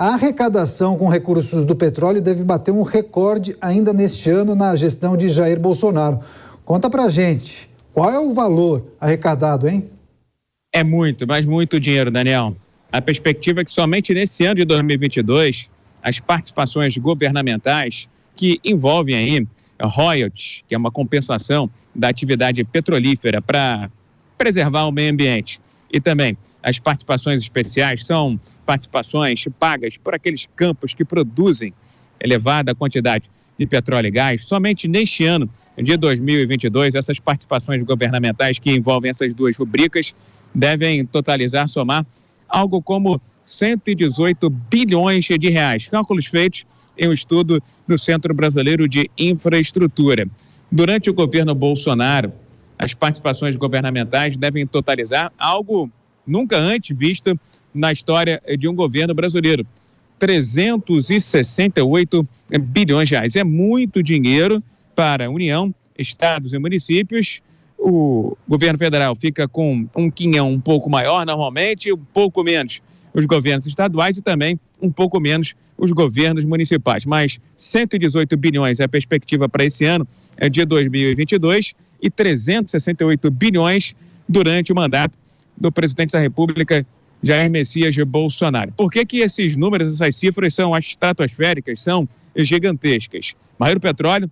A arrecadação com recursos do petróleo deve bater um recorde ainda neste ano na gestão de Jair Bolsonaro. Conta pra gente, qual é o valor arrecadado, hein? É muito, mas muito dinheiro, Daniel. A perspectiva é que somente nesse ano de 2022, as participações governamentais que envolvem aí royalties, que é uma compensação da atividade petrolífera para preservar o meio ambiente, e também as participações especiais são participações pagas por aqueles campos que produzem elevada quantidade de petróleo e gás. Somente neste ano de 2022, essas participações governamentais que envolvem essas duas rubricas devem somar algo como 118 bilhões de reais. Cálculos feitos em um estudo do Centro Brasileiro de Infraestrutura. Durante o governo Bolsonaro, as participações governamentais devem totalizar algo nunca antes visto na história de um governo brasileiro. 368 bilhões de reais. É muito dinheiro para a União, estados e municípios. O governo federal fica com um quinhão um pouco maior, normalmente, um pouco menos os governos estaduais e também um pouco menos os governos municipais. Mas 118 bilhões é a perspectiva para esse ano de 2022 e 368 bilhões durante o mandato do presidente da República, Jair Messias Bolsonaro. Por que esses números, essas cifras são estratosféricas, são gigantescas? Barril do petróleo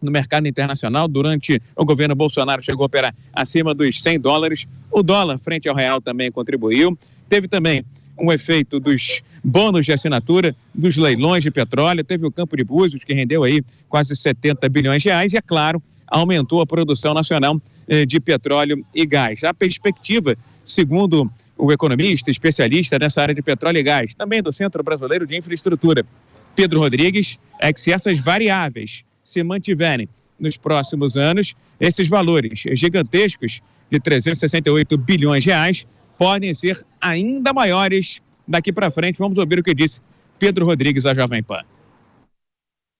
no mercado internacional, durante o governo Bolsonaro, chegou a operar acima dos $100. O dólar frente ao real também contribuiu. Teve também um efeito dos bônus de assinatura, dos leilões de petróleo, teve o Campo de Búzios, que rendeu aí quase 70 bilhões de reais, e, é claro, aumentou a produção nacional de petróleo e gás. A perspectiva, segundo o economista, especialista nessa área de petróleo e gás, também do Centro Brasileiro de Infraestrutura, Pedro Rodrigues, é que se essas variáveis se mantiverem nos próximos anos, esses valores gigantescos de 368 bilhões de reais podem ser ainda maiores daqui para frente. Vamos ouvir o que disse Pedro Rodrigues à Jovem Pan.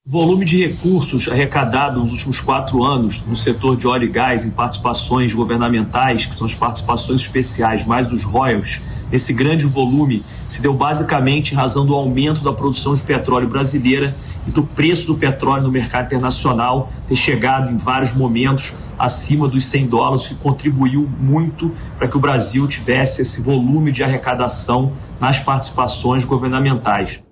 O volume de recursos arrecadados nos últimos 4 anos no setor de óleo e gás em participações governamentais, que são as participações especiais mais os royalties, esse grande volume se deu basicamente em razão do aumento da produção de petróleo brasileira e do preço do petróleo no mercado internacional ter chegado em vários momentos acima dos $100, que contribuiu muito para que o Brasil tivesse esse volume de arrecadação nas participações governamentais.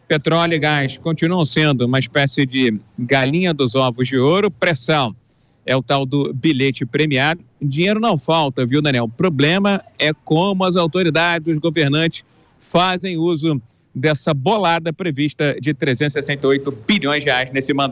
Petróleo e gás continuam sendo uma espécie de galinha dos ovos de ouro. Pressão é o tal do bilhete premiado. Dinheiro não falta, viu, Daniel? O problema é como as autoridades, os governantes, fazem uso dessa bolada prevista de 368 bilhões de reais nesse mandato.